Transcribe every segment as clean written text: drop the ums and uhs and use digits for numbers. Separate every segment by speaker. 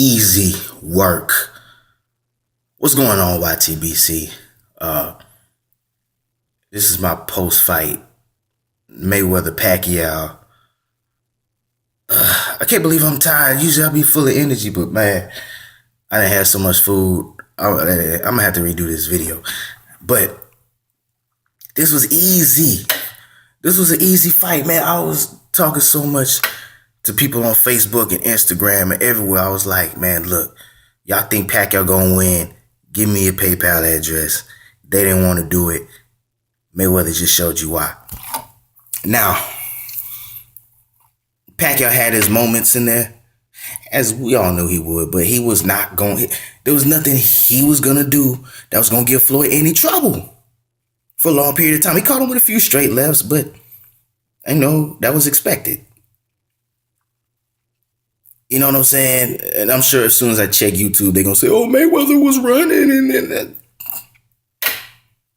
Speaker 1: Easy work. What's going on, YTBC? Uh, this is my post-fight Mayweather Pacquiao. I can't believe I'm tired. Usually I be full of energy, but man, I didn't have so much food. I'm gonna have to redo this video. But this was easy. This was an easy fight, man. I was talking so much to people on Facebook and Instagram and everywhere. I was like, man, look, y'all think Pacquiao gonna win? Give me a PayPal address. They didn't want to do it. Mayweather just showed you why. Now, Pacquiao had his moments in there, as we all knew he would, but he was not going. There was nothing he was gonna do that was gonna give Floyd any trouble for a long period of time. He caught him with a few straight lefts, but I know that was expected. You know what I'm saying? And I'm sure as soon as I check YouTube, they're gonna say, "Oh, Mayweather was running," and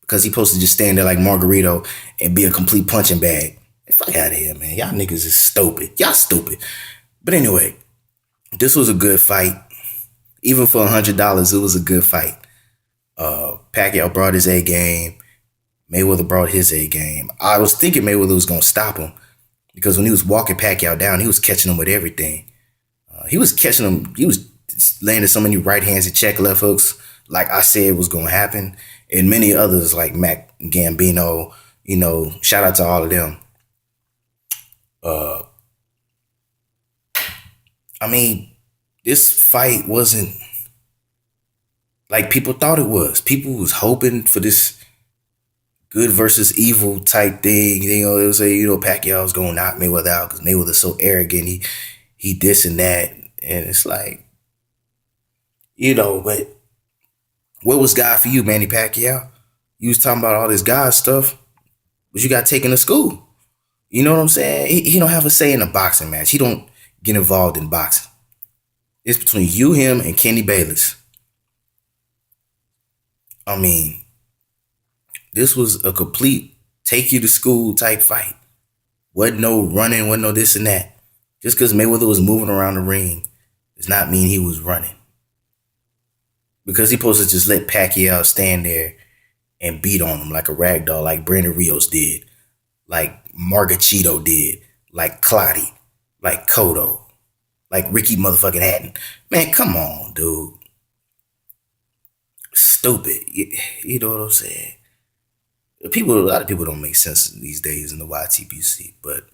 Speaker 1: because he supposed to just stand there like Margarito and be a complete punching bag. Fuck out of here, man. Y'all niggas is stupid. Y'all stupid. But anyway, this was a good fight. Even for $100, it was a good fight. Pacquiao brought his A game. Mayweather brought his A game. I was thinking Mayweather was gonna stop him because when he was walking Pacquiao down, he was catching him with everything. He was catching him. He was landing so many right hands and check left hooks, like I said was gonna happen, and many others like Mac Gambino. You know, shout out to all of them. I mean, this fight wasn't like people thought it was. People was hoping for this good versus evil type thing. You know, they would say, Pacquiao's gonna knock Mayweather out because Mayweather's so arrogant. He this and that, and it's like, but what was God for you, Manny Pacquiao? You was talking about all this God stuff, but you got taken to school. You know what I'm saying? He don't have a say in a boxing match. He don't get involved in boxing. It's between you, him, and Kenny Bayless. I mean, this was a complete take you to school type fight. Wasn't no running, wasn't no this and that. Just because Mayweather was moving around the ring does not mean he was running. Because he supposed to just let Pacquiao stand there and beat on him like a rag doll, like Brandon Rios did, like Margachito did, like Clottey, like Cotto, like Ricky motherfucking Hatton. Man, come on, dude. Stupid. You know what I'm saying? A lot of people don't make sense these days in the YTBC, but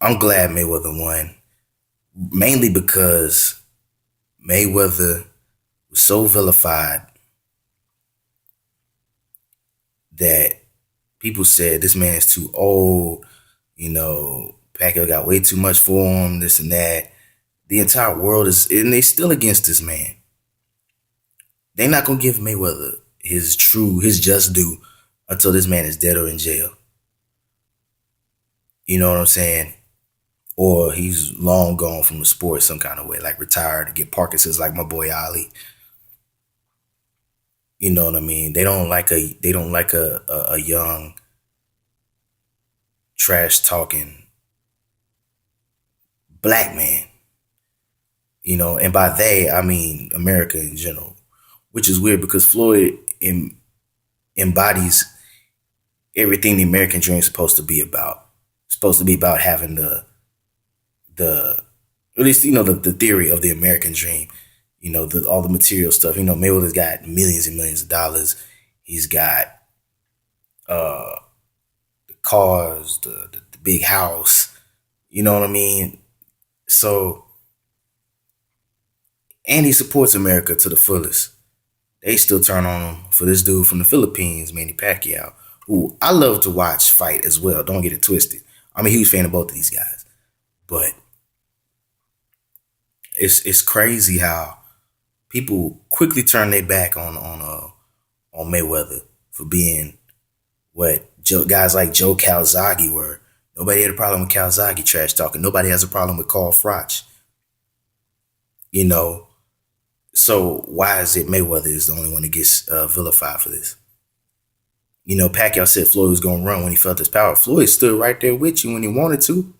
Speaker 1: I'm glad Mayweather won, mainly because Mayweather was so vilified that people said this man is too old. Pacquiao got way too much for him, this and that. The entire world is, and they still against this man. They're not gonna give Mayweather his just due until this man is dead or in jail. You know what I'm saying? Or he's long gone from the sport some kind of way, like retired to get Parkinson's, like my boy Ali. You know what I mean? They don't like a young trash talking black man. And by they I mean America in general, which is weird because Floyd embodies everything the American dream is supposed to be about. It's supposed to be about having at least the theory of the American dream. All the material stuff. Mayweather's got millions and millions of dollars. He's got the cars, the big house. You know what I mean? So, and he supports America to the fullest. They still turn on him for this dude from the Philippines, Manny Pacquiao, who I love to watch fight as well. Don't get it twisted. I'm a huge fan of both of these guys. But it's crazy how people quickly turn their back on Mayweather for being what guys like Joe Calzaghe were. Nobody had a problem with Calzaghe trash talking. Nobody has a problem with Carl Froch. So why is it Mayweather is the only one that gets vilified for this? Pacquiao said Floyd was going to run when he felt his power. Floyd stood right there with you when he wanted to.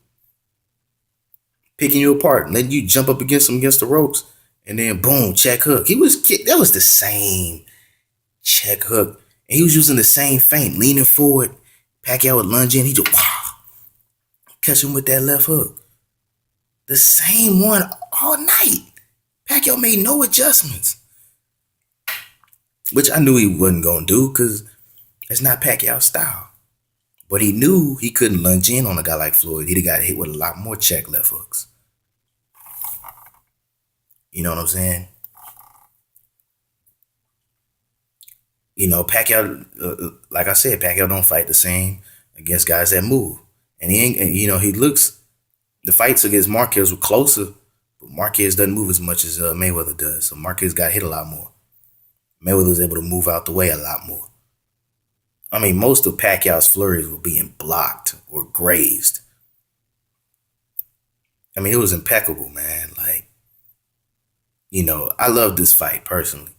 Speaker 1: picking you apart, and letting you jump up against him against the ropes, and then boom, check hook. That was the same check hook, and he was using the same feint, leaning forward. Pacquiao would lunge in, he just wow, catch him with that left hook. The same one all night. Pacquiao made no adjustments, which I knew he wasn't gonna do because that's not Pacquiao's style. But he knew he couldn't lunge in on a guy like Floyd. He'd have got hit with a lot more check left hooks. You know what I'm saying? Pacquiao, like I said, Pacquiao don't fight the same against guys that move. And he ain't, he looks, the fights against Marquez were closer, but Marquez doesn't move as much as Mayweather does. So Marquez got hit a lot more. Mayweather was able to move out the way a lot more. I mean, most of Pacquiao's flurries were being blocked or grazed. I mean, it was impeccable, man. Like, I love this fight personally.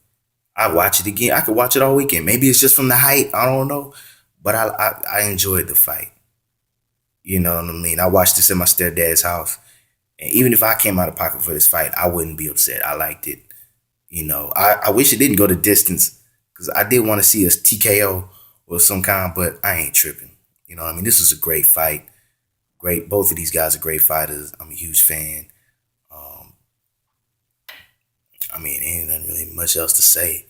Speaker 1: I watch it again. I could watch it all weekend. Maybe it's just from the height. I don't know. But I enjoyed the fight. You know what I mean? I watched this at my stepdad's house. And even if I came out of pocket for this fight, I wouldn't be upset. I liked it. I wish it didn't go the distance because I did want to see a TKO or some kind, but I ain't tripping. You know what I mean? This was a great fight. Great. Both of these guys are great fighters. I'm a huge fan. I mean, ain't nothing really much else to say.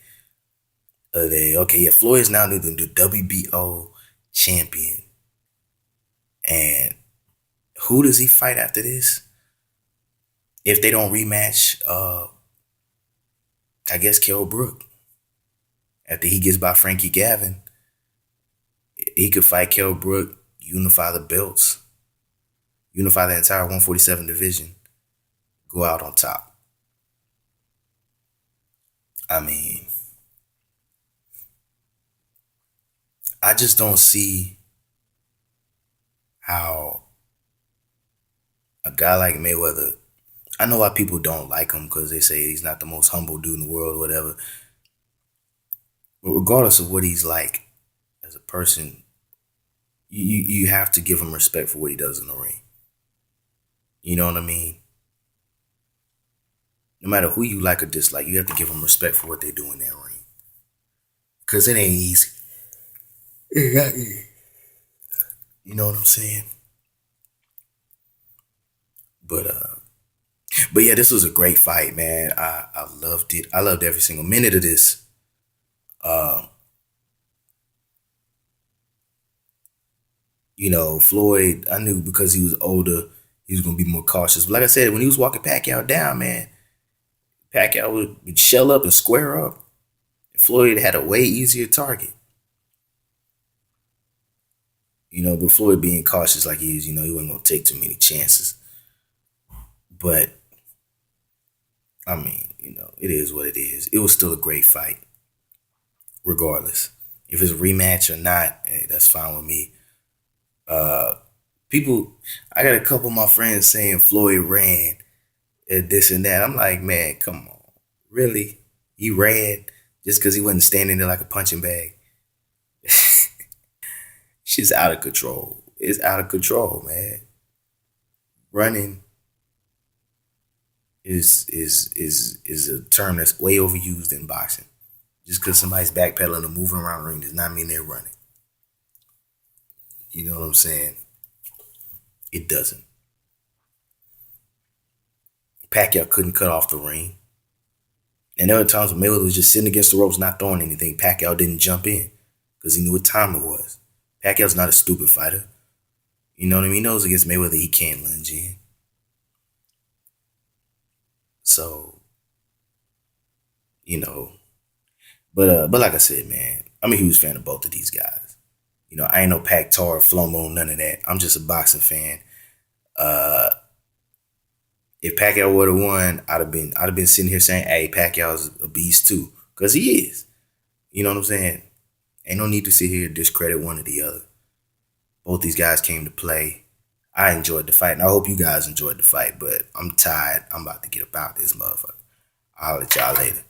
Speaker 1: Okay, yeah, Floyd is now the WBO champion. And who does he fight after this? If they don't rematch, I guess Kell Brook. After he gets by Frankie Gavin, he could fight Kell Brook, unify the belts, unify the entire 147 division, go out on top. I mean, I just don't see how a guy like Mayweather, I know why people don't like him because they say he's not the most humble dude in the world or whatever. But regardless of what he's like as a person, you have to give him respect for what he does in the ring. You know what I mean? No matter who you like or dislike, you have to give them respect for what they do in that ring. Because it ain't easy. You know what I'm saying? But yeah, this was a great fight, man. I loved it. I loved every single minute of this. Floyd, I knew because he was older, he was gonna be more cautious. But like I said, when he was walking Pacquiao down, man, Pacquiao would shell up and square up. Floyd had a way easier target. But Floyd being cautious like he is, he wasn't gonna take too many chances. But I mean, it is what it is. It was still a great fight, regardless. If it's a rematch or not, hey, that's fine with me. People, I got a couple of my friends saying Floyd ran and this and that. I'm like, man, come on, really? He ran just because he wasn't standing there like a punching bag? Shit's out of control. It's out of control, man. Running is a term that's way overused in boxing. Just because somebody's backpedaling or moving around the ring does not mean they're running. You know what I'm saying? It doesn't. Pacquiao couldn't cut off the ring. And there were times when Mayweather was just sitting against the ropes, not throwing anything. Pacquiao didn't jump in because he knew what time it was. Pacquiao's not a stupid fighter. You know what I mean? He knows against Mayweather he can't lunge in. So, but like I said, man, I'm a huge fan of both of these guys. I ain't no Pac-Tar, Flomo, none of that. I'm just a boxing fan. If Pacquiao would have won, I'd have been sitting here saying, "Hey, Pacquiao's a beast too," because he is. You know what I'm saying? Ain't no need to sit here and discredit one or the other. Both these guys came to play. I enjoyed the fight, and I hope you guys enjoyed the fight. But I'm tired. I'm about to get about this motherfucker. I'll let y'all later.